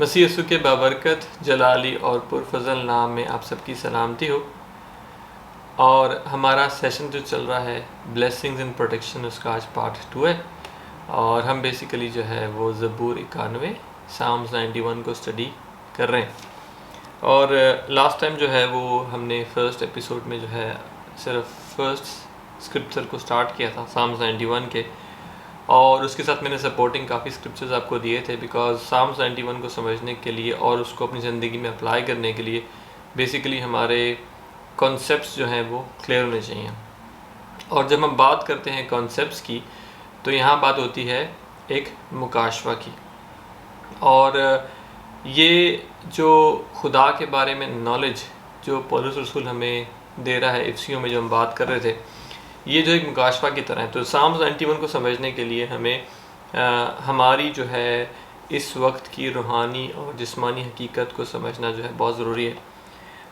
मसीह यीशु के बाबरकत जलाली और पुरफजल नाम में आप सबकी सलामती हो। और हमारा सेशन जो चल रहा है ब्लेसिंग्स इन प्रोटेक्शन, उसका आज पार्ट 2 है। और हम बेसिकली जो है वो ज़बूर 91 साम्स 91 को स्टडी कर रहे हैं। और लास्ट टाइम जो है वो हमने फर्स्ट एपिसोड में जो है सिर्फ फर्स्ट स्क्रिप्चर को स्टार्ट किया था साम्स 91 के, और उसके साथ मैंने सपोर्टिंग काफ़ी स्क्रिप्चर्स आपको दिए थे। बिकॉज साम्स 91 को समझने के लिए और उसको अपनी ज़िंदगी में अप्लाई करने के लिए बेसिकली हमारे कॉन्सेप्ट्स जो हैं वो क्लियर होने चाहिए। और जब हम बात करते हैं कॉन्सेप्ट्स की, तो यहाँ बात होती है एक मुकाशवा की। और ये जो खुदा के बारे में नॉलेज जो पौलुस रसूल हमें दे रहा है, इफ्सियों में जो हम बात कर रहे थे, ये जो एक मुकाशवा की तरह है। तो साम्स 91 को समझने के लिए हमें हमारी जो है इस वक्त की रूहानी और जिस्मानी हकीकत को समझना जो है बहुत ज़रूरी है।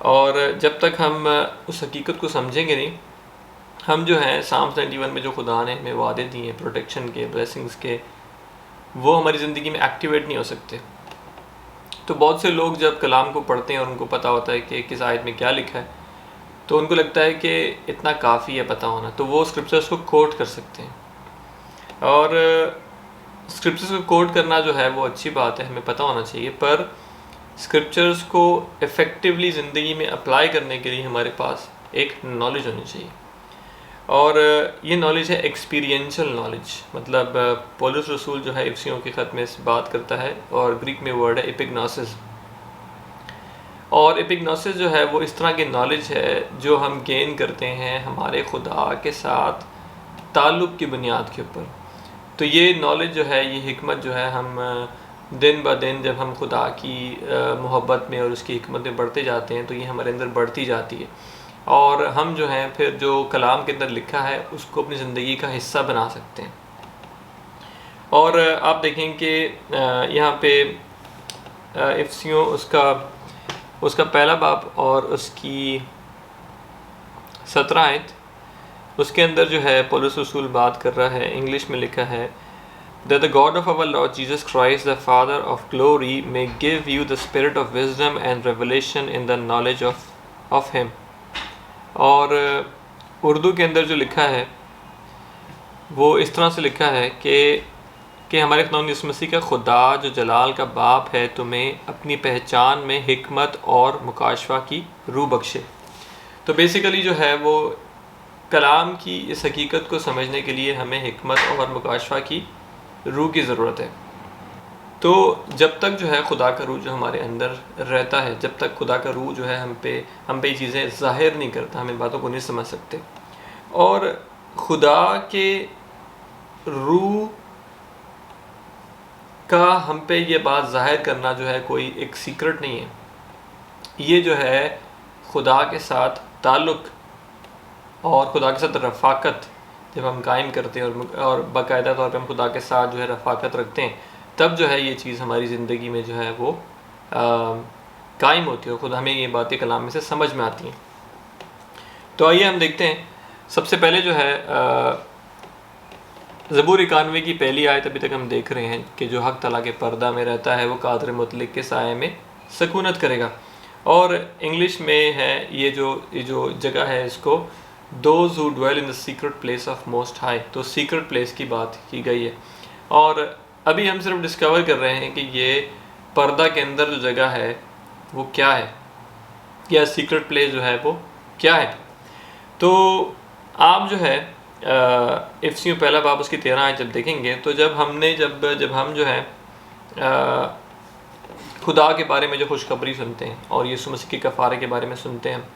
और जब तक हम उस हकीकत को समझेंगे नहीं, हम जो है साम्स 91 में जो खुदा ने हमें वादे दिए हैं प्रोटेक्शन के, ब्लेसिंग्स के, वो हमारी ज़िंदगी में एक्टिवेट नहीं हो सकते। तो बहुत से लोग जब कलाम को पढ़ते हैं और उनको पता होता है कि किस आयत में क्या लिखा है, तो उनको लगता है कि इतना काफ़ी है पता होना, तो वो स्क्रिप्चर्स को कोट कर सकते हैं। और स्क्रिप्चर्स को कोट करना जो है वो अच्छी बात है, हमें पता होना चाहिए, पर स्क्रिप्चर्स को इफ़ेक्टिवली ज़िंदगी में अप्लाई करने के लिए हमारे पास एक नॉलेज होनी चाहिए। और ये नॉलेज है एक्सपीरियंशियल नॉलेज। मतलब पौलुस रसूल जो है इफ्सियों के ख़त में इस बात करता है, और ग्रीक में वर्ड है एपिग्नोसिस। और एपिग्नोसिस जो है वो इस तरह की नॉलेज है जो हम गेन करते हैं हमारे खुदा के साथ ताल्लुक़ की बुनियाद के ऊपर। तो ये नॉलेज जो है, ये हिकमत जो है, हम दिन ब दिन जब हम खुदा की मोहब्बत में और उसकी हिकमत में बढ़ते जाते हैं, तो ये हमारे अंदर बढ़ती जाती है। और हम जो हैं फिर जो कलाम के अंदर लिखा है उसको अपनी ज़िंदगी का हिस्सा बना सकते हैं। और आप देखें कि यहाँ पे इफ्सियों उसका पहला बाब और उसकी 17 आयत, उसके अंदर जो है पौलुस रसूल बात कर रहा है। इंग्लिश में लिखा है, That the God of our Lord Jesus Christ, the Father of glory, may give you the spirit of wisdom and revelation in the knowledge of Him. और उर्दू के अंदर जो लिखा है वो इस तरह से लिखा है कि हमारे खुदा यीशु मसीह का खुदा जो जलाल का बाप है, तुम्हें अपनी पहचान में हिकमत और मुकाशवा की रूह बख्शे। तो बेसिकली जो है वो कलाम की इस हकीकत को समझने के लिए हमें हिकमत और मुकाशवा की रूह की ज़रूरत है। तो जब तक जो है खुदा का रूह जो हमारे अंदर रहता है, जब तक खुदा का रूह जो है हम पे ये चीज़ें ज़ाहिर नहीं करता, हम इन बातों को नहीं समझ सकते। और खुदा के रूह का हम पे ये बात ज़ाहिर करना जो है कोई एक सीक्रेट नहीं है। ये जो है खुदा के साथ ताल्लुक़ और खुदा के साथ रफ़ाकत जब हम कायम करते हैं और बाकायदा तौर पे हम खुदा के साथ जो है रफ़ाकत रखते हैं, तब जो है ये चीज़ हमारी ज़िंदगी में जो है वो कायम होती है। खुदा हमें ये बातें कलाम में से समझ में आती हैं। तो आइए हम देखते हैं। सबसे पहले जो है ज़बूर 91 की पहली आयत अभी तक हम देख रहे हैं कि जो हक़ तआला के पर्दा में रहता है वो कादर मुतलक के साए में सकूनत करेगा। और इंग्लिश में है ये जो जगह है, इसको Those who dwell in the secret place of most high, तो सीक्रेट प्लेस की बात की गई है। और अभी हम सिर्फ डिस्कवर कर रहे हैं कि ये पर्दा के अंदर जो जगह है वो क्या है, या सीक्रेट प्लेस जो है वो क्या है। तो आप जो है इफ्सियों पहला बाब उसकी 13 आयत जब देखेंगे, तो जब हम जो है खुदा के बारे में जो खुशखबरी सुनते हैं और यीशु मसीह के कफ़ारे के बारे में सुनते हैं,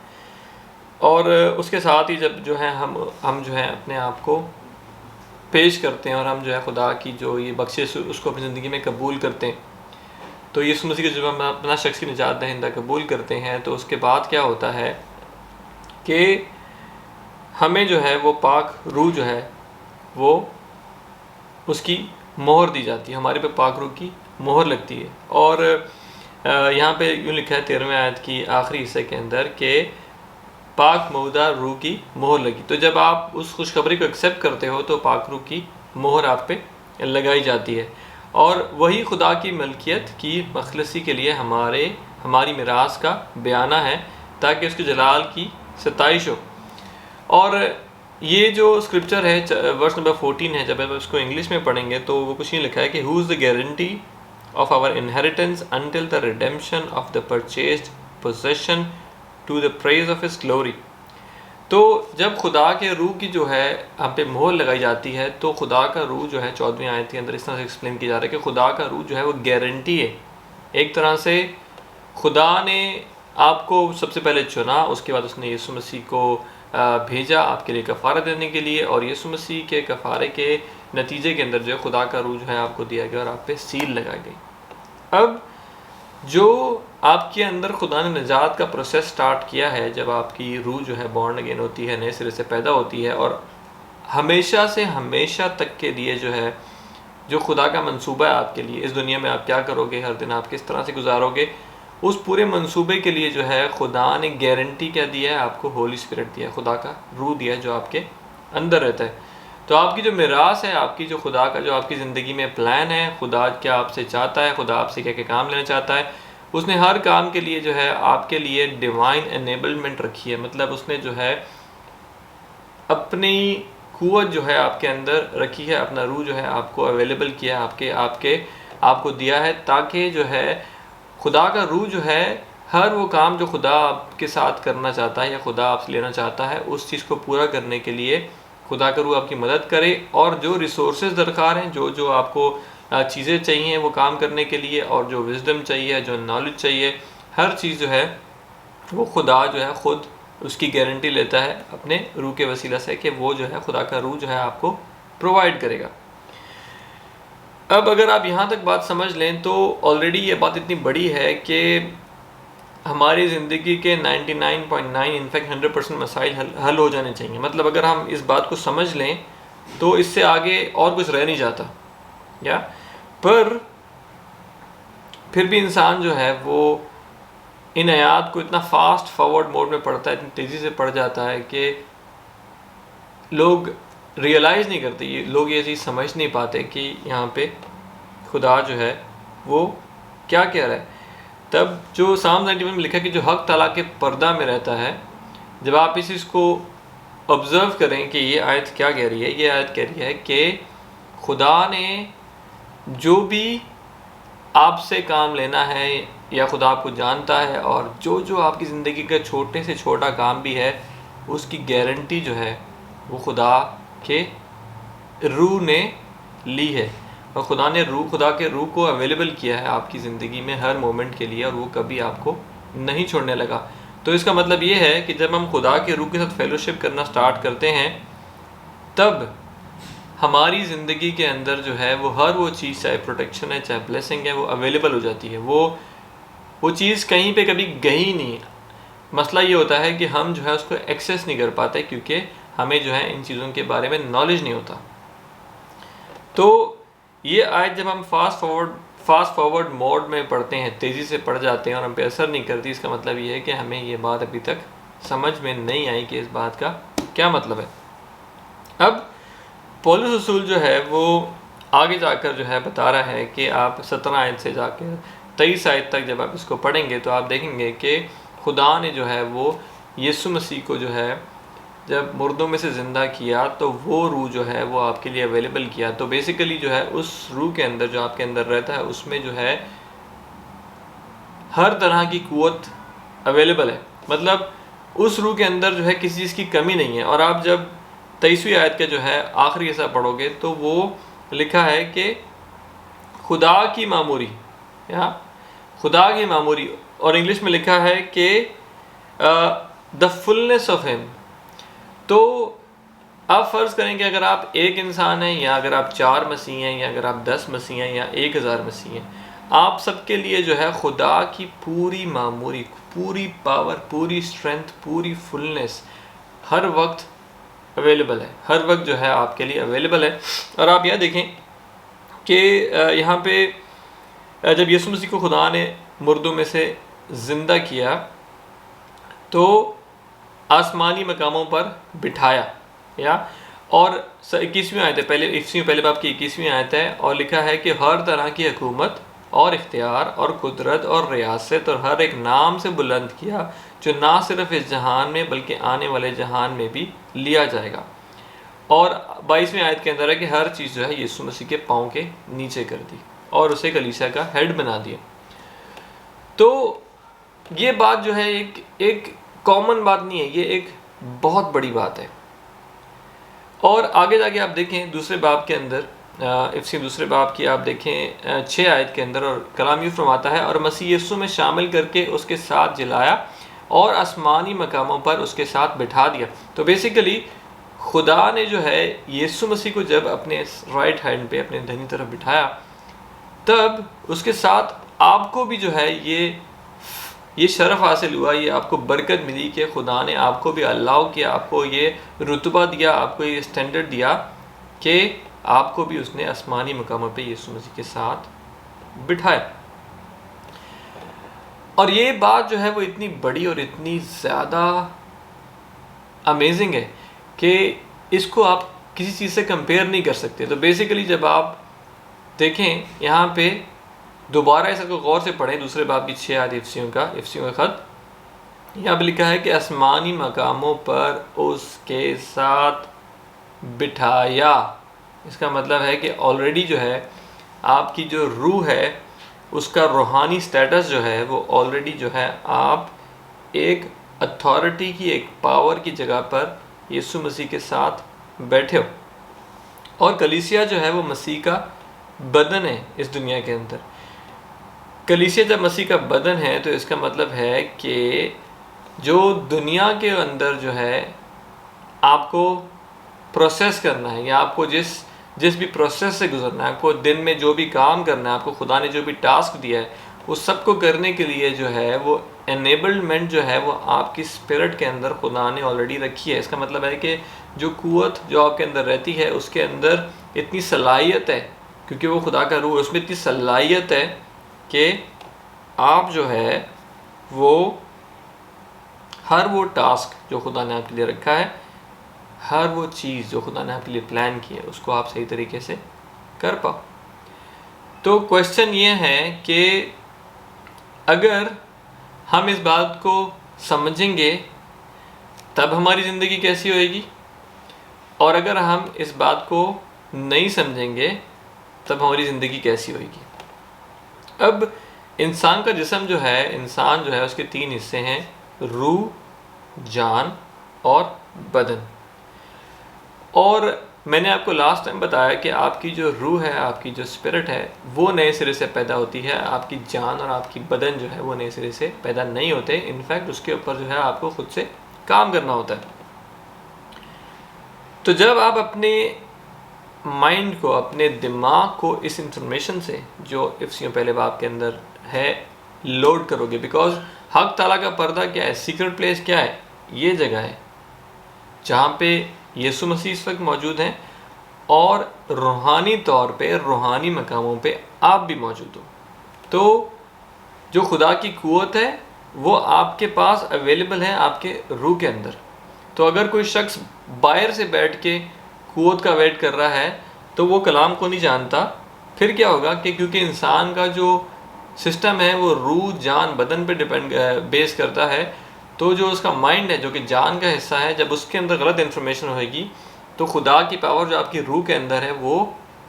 और उसके साथ ही जब जो है हम जो है अपने आप को पेश करते हैं और हम जो है खुदा की जो ये बख्शिश उसको अपनी ज़िंदगी में कबूल करते हैं, तो यीशु मसीह के जब हम अपना शख्स की निजात दहिंदा कबूल करते हैं, तो उसके बाद क्या होता है कि हमें जो है वो पाक रूह जो है वो उसकी मोहर दी जाती है, हमारे पे पाक रूह की मोहर लगती है। और यहाँ पे यूँ लिखा है 13वें आयत की आखिरी हिस्से के अंदर कि पाक मौदा रूह की मोहर लगी। तो जब आप उस खुशखबरी को एक्सेप्ट करते हो तो पाक रूह की मोहर आप पे लगाई जाती है। और वही खुदा की मलकियत की मखलसी के लिए हमारी मिरास का बयाना है, ताकि उसके जलाल की सताइश हो। और ये जो स्क्रिप्चर है वर्स नंबर 14 है, जब आप इसको इंग्लिश में पढ़ेंगे तो वो कुछ नहीं लिखा है कि who is the guarantee of our inheritance until the redemption of the purchased possession to the praise of his glory. तो जब खुदा के रूह की जो है हम पे मोहर लगाई जाती है, तो खुदा का रूह जो है 14वीं आयत के अंदर इस तरह से एक्सप्लेन किया जा रहा है कि खुदा का रूह जो है वो गारंटी है। एक तरह से खुदा ने आपको सबसे पहले चुना, उसके बाद उसने यीशु मसीह को भेजा आपके लिए कफ़ारा देने के लिए, और यीशु मसीह के कफ़ारे के नतीजे के अंदर जो है खुदा का रूह जो है आपको दिया गया और आप पे सील लगाई गई। अब जो आपके अंदर खुदा ने निजात का प्रोसेस स्टार्ट किया है, जब आपकी रूह जो है बॉर्न अगेन होती है, नए सिरे से पैदा होती है, और हमेशा से हमेशा तक के लिए जो है जो खुदा का मंसूबा है आपके लिए, इस दुनिया में आप क्या करोगे, हर दिन आप किस तरह से गुजारोगे, उस पूरे मंसूबे के लिए जो है खुदा ने गारंटी क्या दिया है, आपको होली स्पिरिट दिया है, खुदा का रूह दिया है जो आपके अंदर रहता है। तो आपकी जो मिरास है, आपकी जो खुदा का जो आपकी ज़िंदगी में प्लान है, खुदा क्या आपसे चाहता है, खुदा आपसे क्या क्या काम लेना चाहता है, उसने हर काम के लिए जो है आपके लिए डिवाइन एनेबलमेंट रखी है। मतलब उसने जो है अपनी कुव्वत जो है आपके अंदर रखी है, अपना रूह जो है आपको अवेलेबल किया है, आपको दिया है, ताकि जो है खुदा का रूह जो है हर वो काम जो खुदा आपके साथ करना चाहता है या खुदा आपसे लेना चाहता है, उस चीज़ को पूरा करने के लिए खुदा का रूह आपकी मदद करे। और जो रिसोर्सेज दरकार हैं, जो आपको चीज़ें चाहिए वो काम करने के लिए, और जो विजडम चाहिए, जो नॉलेज चाहिए, हर चीज़ जो है वो खुदा जो है ख़ुद उसकी गारंटी लेता है अपने रूह के वसीला से कि वो जो है खुदा का रूह जो है आपको प्रोवाइड करेगा। अब अगर आप यहाँ तक बात समझ लें तो ऑलरेडी ये बात इतनी बड़ी है कि हमारी ज़िंदगी के 99.9 इनफैक्ट 100% मसाइल हल हो जाने चाहिए। मतलब अगर हम इस बात को समझ लें तो इससे आगे और कुछ रह नहीं जाता, या पर फिर भी इंसान जो है वो इन आयात को इतना फास्ट फॉरवर्ड मोड में पढ़ता है, इतनी तेज़ी से पढ़ जाता है कि लोग रियलाइज़ नहीं करते, लोग ये चीज़ समझ नहीं पाते कि यहाँ पे खुदा जो है वो क्या कह रहा है। तब जो साम 91 में लिखा है कि जो हक ताला के पर्दा में रहता है, जब आप इस चीज़ को ऑब्ज़र्व करें कि ये आयत क्या कह रही है, ये आयत कह रही है कि खुदा ने जो भी आपसे काम लेना है, या खुदा आपको जानता है, और जो आपकी ज़िंदगी का छोटे से छोटा काम भी है उसकी गारंटी जो है वो खुदा के रूह ने ली है, और खुदा के रूह को अवेलेबल किया है आपकी ज़िंदगी में हर मोमेंट के लिए, और वो कभी आपको नहीं छोड़ने लगा। तो इसका मतलब ये है कि जब हम खुदा के रूह के साथ फेलोशिप करना स्टार्ट करते हैं, तब हमारी ज़िंदगी के अंदर जो है वो हर वो चीज़, चाहे प्रोटेक्शन है, चाहे ब्लेसिंग है, वो अवेलेबल हो जाती है। वो चीज़ कहीं पे कभी गई नहीं। मसला ये होता है कि हम जो है उसको एक्सेस नहीं कर पाते, क्योंकि हमें जो है इन चीज़ों के बारे में नॉलेज नहीं होता। तो ये आयत जब हम फास्ट फॉरवर्ड मोड में पढ़ते हैं, तेज़ी से पढ़ जाते हैं और हम पे असर नहीं करती, इसका मतलब ये है कि हमें ये बात अभी तक समझ में नहीं आई कि इस बात का क्या मतलब है। अब पौलुस रसूल जो है वो आगे जाकर जो है बता रहा है कि आप 17 आयत से जाकर 23 आयत तक जब आप इसको पढ़ेंगे तो आप देखेंगे कि खुदा ने जो है वो यीशु मसीह को जो है जब मुर्दों में से ज़िंदा किया, तो वो रूह जो है वो आपके लिए अवेलेबल किया। तो बेसिकली जो है उस रूह के अंदर जो आपके अंदर रहता है, उसमें जो है हर तरह की कुव्वत अवेलेबल है। मतलब उस रूह के अंदर जो है किसी चीज़ की कमी नहीं है। और आप जब 23वीं आयत के जो है आखिरी हिस्सा पढ़ोगे तो वो लिखा है कि खुदा की मामूरी, या खुदा की मामूरी, और इंग्लिश में लिखा है कि द फुलनेस ऑफ हिम। तो आप फ़र्ज़ करें कि अगर आप एक इंसान हैं, या अगर आप 4 मसीह हैं, या अगर आप 10 मसीह हैं, या 1000 मसीह हैं, आप सबके लिए जो है खुदा की पूरी मामूरी, पूरी पावर, पूरी स्ट्रेंथ, पूरी फुलनेस हर वक्त अवेलेबल है। हर वक्त जो है आपके लिए अवेलेबल है। और आप यह देखें कि यहाँ पे जब यीशु मसीह को खुदा ने मुर्दों में से ज़िंदा किया तो आसमानी मकामों पर बिठाया, या और 21वीं आयत है, पहले बाब की 21वीं आयत है, और लिखा है कि हर तरह की हुकूमत और इख्तियार और कुदरत और रियासत और हर एक नाम से बुलंद किया जो ना सिर्फ इस जहान में बल्कि आने वाले जहान में भी लिया जाएगा। और 22वीं आयत के अंदर है कि हर चीज़ जो है यीशु मसीह के पाँव के नीचे कर दी और उसे कलीसिया का हेड बना दिया। तो ये बात जो है एक कॉमन बात नहीं है, ये एक बहुत बड़ी बात है। और आगे जाके आप देखें दूसरे बाब के अंदर, इफ्सी दूसरे बाब की आप देखें 6 आयत के अंदर, और कलाम यूँ फरमाता है, और मसीह यीशु में शामिल करके उसके साथ जिलाया और आसमानी मकामों पर उसके साथ बिठा दिया। तो बेसिकली खुदा ने जो है यीशु मसीह को जब अपने राइट हैंड पे अपने दाहिनी तरफ बिठाया, तब उसके साथ आपको भी जो है ये शरफ़ हासिल हुआ, ये आपको बरकत मिली कि खुदा ने आपको भी अल्लाह किया, आपको ये रुतबा दिया, आपको ये स्टैंडर्ड दिया कि आपको भी उसने आसमानी मकामों पे यीशु मसीह के साथ बिठाया। और ये बात जो है वो इतनी बड़ी और इतनी ज़्यादा अमेजिंग है कि इसको आप किसी चीज़ से कंपेयर नहीं कर सकते। तो बेसिकली जब आप देखें यहाँ पे दोबारा इसको गौर से पढ़ें, दूसरे बाब की 6 आयत इफ्सियों का ख़त, यहाँ पे लिखा है कि आसमानी मकामों पर उसके साथ बिठाया। इसका मतलब है कि ऑलरेडी जो है आपकी जो रूह है उसका रूहानी स्टेटस जो है वो ऑलरेडी जो है आप एक अथॉरिटी की, एक पावर की जगह पर यीशु मसीह के साथ बैठे हो। और कलीसिया जो है वो मसीह का बदन है इस दुनिया के अंदर। कलीसिया जब मसीह का बदन है तो इसका मतलब है कि जो दुनिया के अंदर जो है आपको प्रोसेस करना है, या आपको जिस भी प्रोसेस से गुजरना है, आपको दिन में जो भी काम करना है, आपको खुदा ने जो भी टास्क दिया है, उस सब को करने के लिए जो है वो एनेबलमेंट जो है वो आपकी स्पिरिट के अंदर खुदा ने ऑलरेडी रखी है। इसका मतलब है कि जो कुव्वत जो आपके अंदर रहती है उसके अंदर इतनी सलाहियत है, क्योंकि वो खुदा का रूह है, उसमें इतनी सलाहियत है कि आप जो है वो हर वो टास्क जो खुदा ने आपके लिए रखा है, हर वो चीज़ जो खुदा ने आपके लिए प्लान की है, उसको आप सही तरीके से कर पाओ। तो क्वेश्चन ये है कि अगर हम इस बात को समझेंगे तब हमारी ज़िंदगी कैसी होएगी, और अगर हम इस बात को नहीं समझेंगे तब हमारी ज़िंदगी कैसी होएगी। अब इंसान का जिस्म जो है, इंसान जो है उसके 3 हिस्से हैं, रूह, जान और बदन। और मैंने आपको लास्ट टाइम बताया कि आपकी जो रूह है, आपकी जो स्पिरिट है, वो नए सिरे से पैदा होती है। आपकी जान और आपकी बदन जो है वो नए सिरे से पैदा नहीं होते। इनफैक्ट उसके ऊपर जो है आपको खुद से काम करना होता है। तो जब आप अपने माइंड को, अपने दिमाग को इस इंफॉर्मेशन से जो इफ्सियों पहले बाब के अंदर है लोड करोगे, बिकॉज हक ताला का पर्दा क्या है, सीक्रेट प्लेस क्या है, ये जगह है जहाँ पे यीशु मसीह इस वक्त मौजूद हैं और रूहानी तौर पे, रूहानी मकामों पे आप भी मौजूद हो। तो जो खुदा की कुव्वत है वो आपके पास अवेलेबल है आपके रूह के अंदर। तो अगर कोई शख्स बाहर से बैठ के कुव्वत का वेट कर रहा है तो वो कलाम को नहीं जानता, फिर क्या होगा कि क्योंकि इंसान का जो सिस्टम है वो रूह, जान, बदन पे बेस करता है, तो जो उसका माइंड है जो कि जान का हिस्सा है, जब उसके अंदर गलत इन्फॉर्मेशन होएगी तो खुदा की पावर जो आपकी रूह के अंदर है वो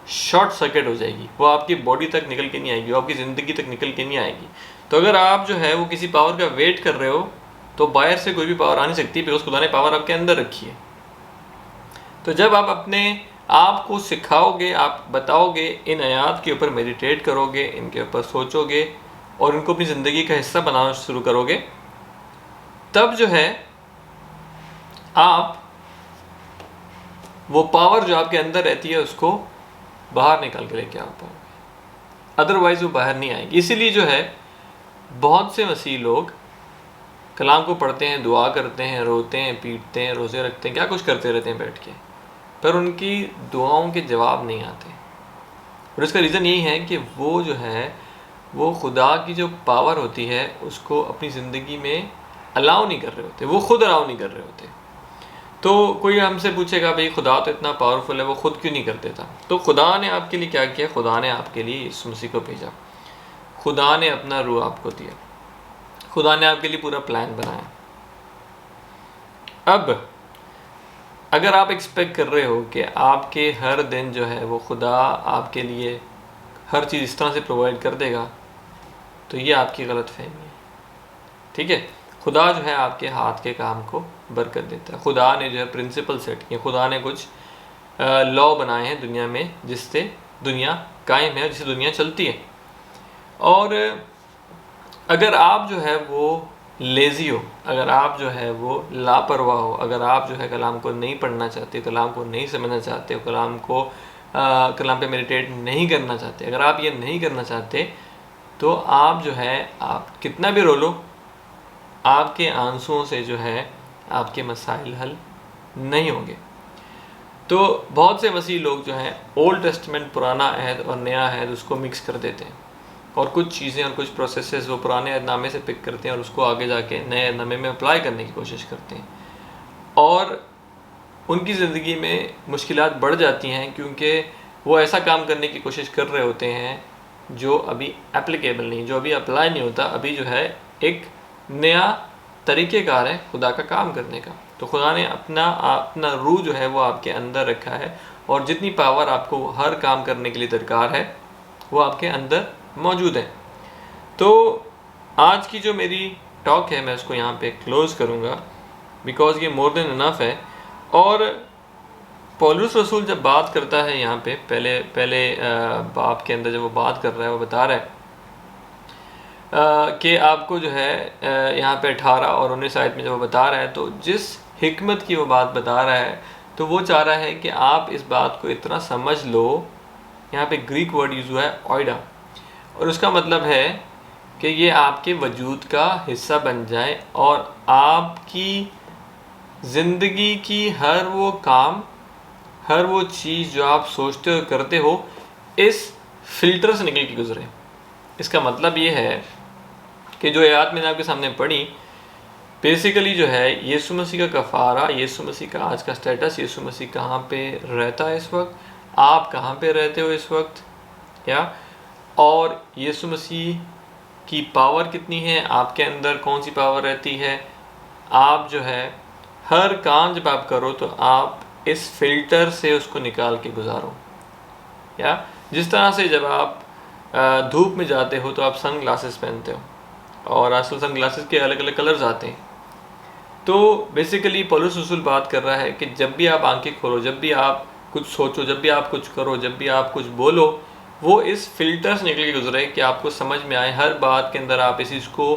शॉर्ट सर्किट हो जाएगी, वो आपकी बॉडी तक निकल के नहीं आएगी, वो आपकी ज़िंदगी तक निकल के नहीं आएगी। तो अगर आप जो है वो किसी पावर का वेट कर रहे हो तो बाहर से कोई भी पावर आ नहीं सकती, बिकॉज खुदा ने पावर आपके अंदर रखी है। तो जब आप अपने आप को सिखाओगे, आप बताओगे, इन आयात के ऊपर मेडिटेट करोगे, इनके ऊपर सोचोगे और इनको अपनी ज़िंदगी का हिस्सा बनाना शुरू करोगे, तब जो है आप वो पावर जो आपके अंदर रहती है उसको बाहर निकाल के लेके आ पाओगे, अदरवाइज़ वो बाहर नहीं आएगी। इसीलिए जो है बहुत से मसीह लोग कलाम को पढ़ते हैं, दुआ करते हैं, रोते हैं, पीटते हैं, रोज़े रखते हैं, क्या कुछ करते रहते हैं बैठ के, पर उनकी दुआओं के जवाब नहीं आते। और इसका रीज़न यही है कि वो जो है वो खुदा की जो पावर होती है उसको अपनी ज़िंदगी में अलाउ नहीं कर रहे होते, वो खुद अलाउ नहीं कर रहे होते। तो कोई हमसे पूछेगा भाई खुदा तो इतना पावरफुल है, वो खुद क्यों नहीं कर देता? तो खुदा ने आपके लिए क्या किया? खुदा ने आपके लिए यीशु मसीह को भेजा, खुदा ने अपना रूह आपको दिया, खुदा ने आपके लिए पूरा प्लान बनाया। अब अगर आप एक्सपेक्ट कर रहे हो कि आपके हर दिन जो है वो खुदा आपके लिए हर चीज़ इस तरह से प्रोवाइड कर देगा, तो ये आपकी गलत फहमी है। ठीक है, खुदा जो है आपके हाथ के काम को बरकत देता है। खुदा ने जो है प्रिंसिपल सेट किए, खुदा ने कुछ लॉ बनाए हैं दुनिया में जिससे दुनिया कायम है, जिससे दुनिया चलती है। और अगर आप जो है वो लेज़ी हो, अगर आप जो है वो लापरवाह हो, अगर आप जो है कलाम को नहीं पढ़ना चाहते, कलाम को नहीं समझना चाहते हो, कलाम पे मेडिटेट नहीं करना चाहते, अगर आप ये नहीं करना चाहते, तो आप जो है आप कितना भी रो लो, आपके आंसुओं से जो है आपके मसाइल हल नहीं होंगे। तो बहुत से मसीह लोग जो हैं ओल्ड टेस्टमेंट, पुराना अहद और नया अहद, उसको मिक्स कर देते हैं और कुछ चीज़ें और कुछ प्रोसेसेस वो पुराने अहदनामे से पिक करते हैं और उसको आगे जाके नए अहदनामे में अप्लाई करने की कोशिश करते हैं, और उनकी ज़िंदगी में मुश्किलात बढ़ जाती हैं क्योंकि वो ऐसा काम करने की कोशिश कर रहे होते हैं जो अभी एप्लीकेबल नहीं, जो अभी अप्लाई नहीं होता। अभी जो है एक नया तरीक़ेकार है खुदा का काम करने का। तो खुदा ने अपना रूह जो है वो आपके अंदर रखा है, और जितनी पावर आपको हर काम करने के लिए दरकार है वो आपके अंदर मौजूद है। तो आज की जो मेरी टॉक है मैं उसको यहाँ पे क्लोज़ करूँगा, बिकॉज़ ये मोर देन इनफ है। और पौलुस रसूल जब बात करता है यहाँ पे पहले बाप के अंदर जब वो बात कर रहा है, वो बता रहा है कि आपको जो है यहाँ पे 18 और 19 आयत में जब वो बता रहा है, तो जिस हिकमत की वो बात बता रहा है, तो वो चाह रहा है कि आप इस बात को इतना समझ लो। यहाँ पे ग्रीक वर्ड यूज़ हुआ है ओइडा, और उसका मतलब है कि ये आपके वजूद का हिस्सा बन जाए और आपकी ज़िंदगी की हर वो काम, हर वो चीज़ जो आप सोचते हो करते हो, इस फिल्टर से निकल के गुजरे। इसका मतलब ये है कि जो आयत मैंने आपके सामने पढ़ी, बेसिकली जो है यीशु मसीह का कफ़ारा, यीशु मसीह का आज का स्टेटस, यीशु मसीह कहाँ पे रहता है इस वक्त, आप कहाँ पे रहते हो इस वक्त, या और यीशु मसीह की पावर कितनी है, आपके अंदर कौन सी पावर रहती है। आप जो है हर काम जब आप करो तो आप इस फिल्टर से उसको निकाल के गुजारो। या जिस तरह से जब आप धूप में जाते हो तो आप सन ग्लासेस पहनते हो, और आजकल सन ग्लासेस के अलग अलग कलर्स आते हैं। तो बेसिकली पौलुस रसूल बात कर रहा है कि जब भी आप आंखें खोलो, जब भी आप कुछ सोचो, जब भी आप कुछ करो, जब भी आप कुछ बोलो, वो इस फिल्टर से निकल के गुजरे कि आपको समझ में आए। हर बात के अंदर आप इस चीज़ को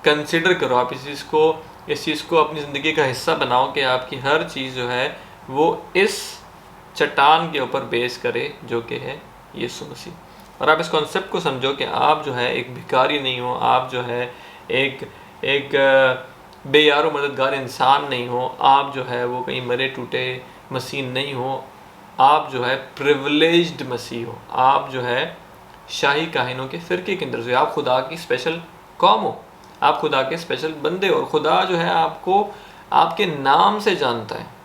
कंसिडर करो, आप इस चीज़ को अपनी ज़िंदगी का हिस्सा बनाओ कि आपकी हर चीज़ जो है वो इस चट्टान के ऊपर बेस करे जो कि है यीशु मसीह। और आप इस कॉन्सेप्ट को समझो कि आप जो है एक भिखारी नहीं हो, आप जो है एक बेयारो मददगार इंसान नहीं हो, आप जो है वो कहीं मरे टूटे मसीह नहीं हो, आप जो है प्रिविलेज्ड मसीह हो, आप जो है शाही काहिनों के फ़िरके के अंदर से, आप खुदा की स्पेशल कौम हो, आप खुदा के स्पेशल बंदे हो, और खुदा जो है आपको आपके नाम से जानता है।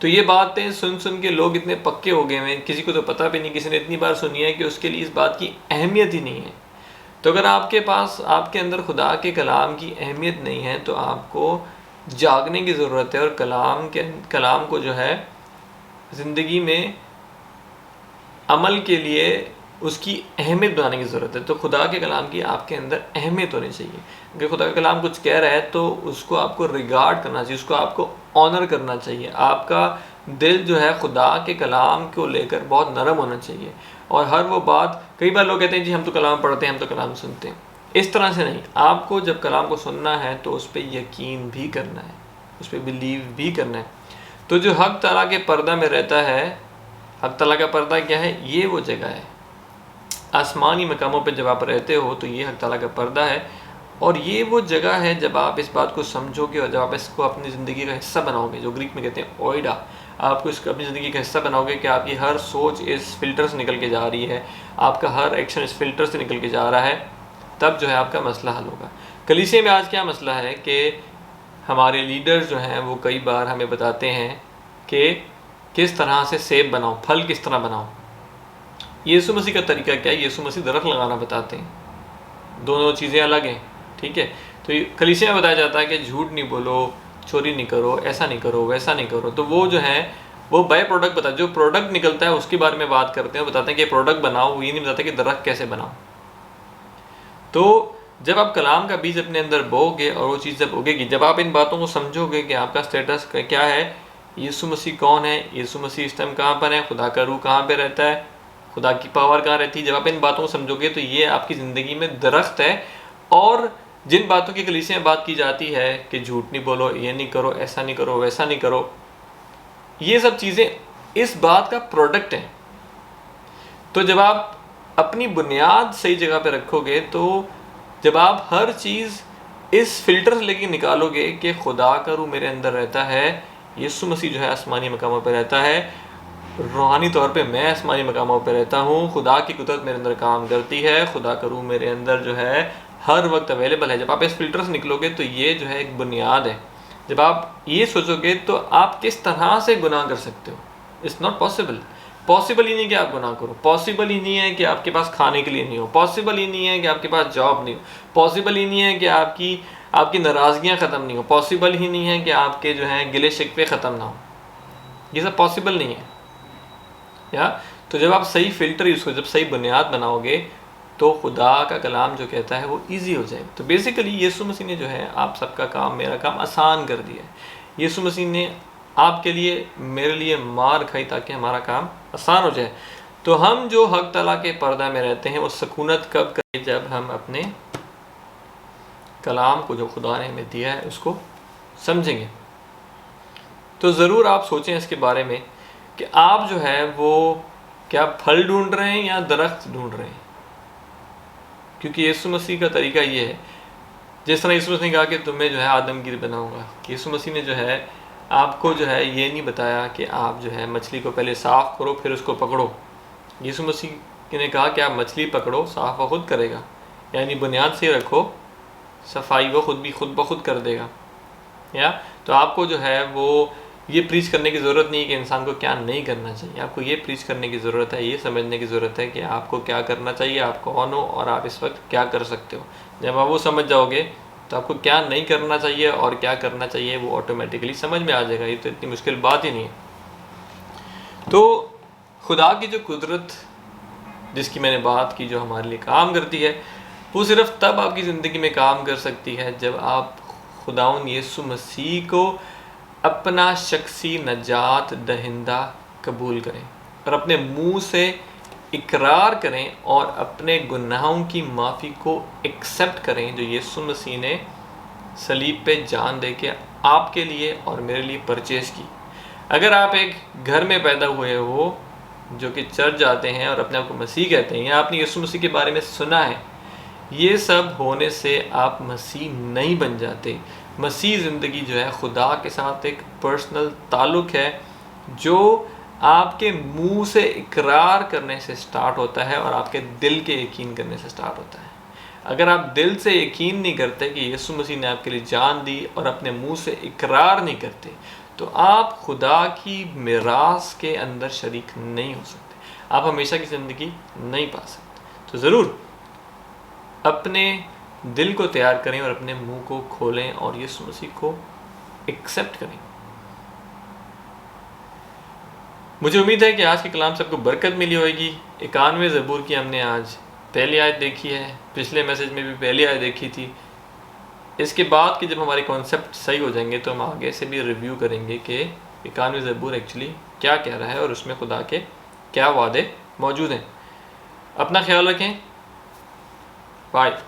तो ये बातें सुन सुन के लोग इतने पक्के हो गए हैं, किसी को तो पता भी नहीं, किसी ने इतनी बार सुनी है कि उसके लिए इस बात की अहमियत ही नहीं है। तो अगर आपके पास, आपके अंदर खुदा के कलाम की अहमियत नहीं है, तो आपको जागने की ज़रूरत है और कलाम को जो है ज़िंदगी में अमल के लिए उसकी अहमियत बनाने की ज़रूरत है। तो खुदा के कलाम की आपके अंदर अहमियत होनी चाहिए। अगर खुदा का कलाम कुछ कह रहा है तो उसको आपको रिगार्ड करना चाहिए, उसको आपको ऑनर करना चाहिए। आपका दिल जो है खुदा के कलाम को लेकर बहुत नरम होना चाहिए। और हर वो बात, कई बार लोग कहते हैं जी हम तो कलाम पढ़ते हैं, हम तो कलाम सुनते हैं, इस तरह से नहीं। आपको जब कलाम को सुनना है तो उस पर यकीन भी करना है, उस पर बिलीव भी करना है। तो जो हक ताला के पर्दा में रहता है, हक ताला का पर्दा क्या है? ये वो जगह है, आसमानी मकामों पे जब आप रहते हो तो ये हक ताला का पर्दा है। और ये वो जगह है जब आप इस बात को समझोगे और जब आप इसको अपनी ज़िंदगी का हिस्सा बनाओगे, जो ग्रीक में कहते हैं ओइडा, आपको इसको अपनी ज़िंदगी का हिस्सा बनाओगे कि आपकी हर सोच इस फिल्टर से निकल के जा रही है, आपका हर एक्शन इस फिल्टर से निकल के जा रहा है, तब जो है आपका मसला हल होगा। कलीसिया में आज क्या मसला है कि हमारे लीडर्स जो हैं वो कई बार हमें बताते हैं कि किस तरह से सेब बनाओ, फल किस तरह बनाओ। यीशु मसीह का तरीका क्या है? यीशु मसीह दरख्त लगाना बताते हैं, दोनों चीज़ें अलग हैं, ठीक है। तो कलीसिया में बताया जाता है कि झूठ नहीं बोलो, चोरी नहीं करो, ऐसा नहीं करो, वैसा नहीं करो। तो वो जो है वो बाय प्रोडक्ट बता, जो प्रोडक्ट निकलता है उसके बारे में बात करते हैं, बताते हैं कि प्रोडक्ट बनाओ, वो ये नहीं बताते कि दरख्त कैसे बनाओ। तो जब आप कलाम का बीज अपने अंदर बोओगे और वो चीज़ जब उगेगी, जब आप इन बातों को समझोगे कि आपका स्टेटस क्या है, यीशु मसीह कौन है, यीशु मसीह इस टाइम कहाँ पर है, खुदा का रूह कहाँ पे रहता है, खुदा की पावर कहाँ रहती है, जब आप इन बातों को समझोगे तो ये आपकी ज़िंदगी में दरख्त है। और जिन बातों की कलीसिया में बात की जाती है कि झूठ नहीं बोलो, ये नहीं करो, ऐसा नहीं करो, वैसा नहीं करो, ये सब चीज़ें इस बात का प्रोडक्ट हैं। तो जब आप अपनी बुनियाद सही जगह पे रखोगे, तो जब आप हर चीज़ इस फिल्टर से लेके निकालोगे कि खुदा का रूह मेरे अंदर रहता है, यीशु मसीह जो है आसमानी मकामों पे रहता है, रूहानी तौर पे मैं आसमानी मकामों पे रहता हूँ, खुदा की कुदरत मेरे अंदर काम करती है, खुदा का रूह मेरे अंदर जो है हर वक्त अवेलेबल है। जब आप इस फिल्टर से निकलोगे तो ये जो है एक बुनियाद है। जब आप ये सोचोगे तो आप किस तरह से गुनाह कर सकते हो, इट्स नॉट पॉसिबल। पॉसिबल ही नहीं कि आप गुनाह करो, पॉसिबल ही नहीं है कि आपके पास खाने के लिए नहीं हो, पॉसिबल ही नहीं है कि आपके पास जॉब नहीं हो, पॉसिबल ही नहीं है कि आपकी नाराज़गियाँ ख़त्म नहीं हो, पॉसिबल ही नहीं है कि आपके जो हैं गिले शिकवे ख़त्म ना हो। ये सब पॉसिबल नहीं है या। तो जब आप सही फ़िल्टर यूज़ करो, जब सही बुनियाद बनाओगे, तो खुदा का कलाम जो कहता है वो ईजी हो जाएगा। तो बेसिकली यीशु मसीह ने जो है आप सबका काम, मेरा काम आसान कर दिया है। यीशु मसीह ने आपके लिए, मेरे लिए मार खाई ताकि हमारा काम आसान हो जाए। तो हम जो हक तला के पर्दा में रहते हैं वो सकूनत कब करें? जब हम अपने कलाम को जो खुदा ने हमें दिया है उसको समझेंगे। तो ज़रूर आप सोचें इसके बारे में कि आप जो है वो क्या फल ढूंढ रहे हैं या दरख्त ढूंढ रहे हैं। क्योंकि यीशु मसीह का तरीका ये है, जिस तरह यीशु मसीह ने कहा कि तुम्हें जो है आदमगीर बनाऊंगा, यीशु मसीह ने जो है आपको जो है ये नहीं बताया कि आप जो है मछली को पहले साफ़ करो फिर उसको पकड़ो। यीशु मसीह ने कहा कि आप मछली पकड़ो, साफ़ वो खुद करेगा, यानी बुनियाद से रखो, सफाई वो खुद ब खुद कर देगा। या तो आपको जो है वो ये प्रीच करने की ज़रूरत नहीं है कि इंसान को क्या नहीं करना चाहिए। आपको ये प्रीच करने की ज़रूरत है, ये समझने की ज़रूरत है कि आपको क्या करना चाहिए, आप कौन हो और आप इस वक्त क्या कर सकते हो। जब आप वो समझ जाओगे तो आपको क्या नहीं करना चाहिए और क्या करना चाहिए वो ऑटोमेटिकली समझ में आ जाएगा। ये तो इतनी मुश्किल बात ही नहीं है। तो खुदा की जो कुदरत जिसकी मैंने बात की, जो हमारे लिए काम करती है, वो सिर्फ तब आपकी ज़िंदगी में काम कर सकती है जब आप खुदाउन यीशु मसीह को अपना शख्सी नजात दहिंदा कबूल करें और अपने मुंह से इकरार करें और अपने गुनाहों की माफ़ी को एक्सेप्ट करें जो यीशु मसीह ने सलीब पे जान दे के आपके लिए और मेरे लिए परचेज़ की। अगर आप एक घर में पैदा हुए हो जो कि चर्च जाते हैं और अपने आप को मसीह कहते हैं, या आपने यीशु मसीह के बारे में सुना है, ये सब होने से आप मसीह नहीं बन जाते। मसीह ज़िंदगी जो है खुदा के साथ एक पर्सनल ताल्लुक़ है जो आपके मुंह से इकरार करने से स्टार्ट होता है और आपके दिल के यकीन करने से स्टार्ट होता है। अगर आप दिल से यकीन नहीं करते कि यीशु मसीह ने आपके लिए जान दी और अपने मुंह से इकरार नहीं करते, तो आप खुदा की मिरास के अंदर शरीक नहीं हो सकते, आप हमेशा की ज़िंदगी नहीं पा सकते। तो ज़रूर अपने दिल को तैयार करें और अपने मुंह को खोलें और यीशु मसीह को एक्सेप्ट करें। मुझे उम्मीद है कि आज के कलाम से आपको बरकत मिली होगी। 91 ज़बूर की हमने आज पहली आयत देखी है, पिछले मैसेज में भी पहली आयत देखी थी। इसके बाद कि जब हमारे कॉन्सेप्ट सही हो जाएंगे तो हम आगे से भी रिव्यू करेंगे कि 91 ज़बूर एक्चुअली क्या कह रहा है और उसमें खुदा के क्या वादे मौजूद हैं। अपना ख्याल रखें। बाय।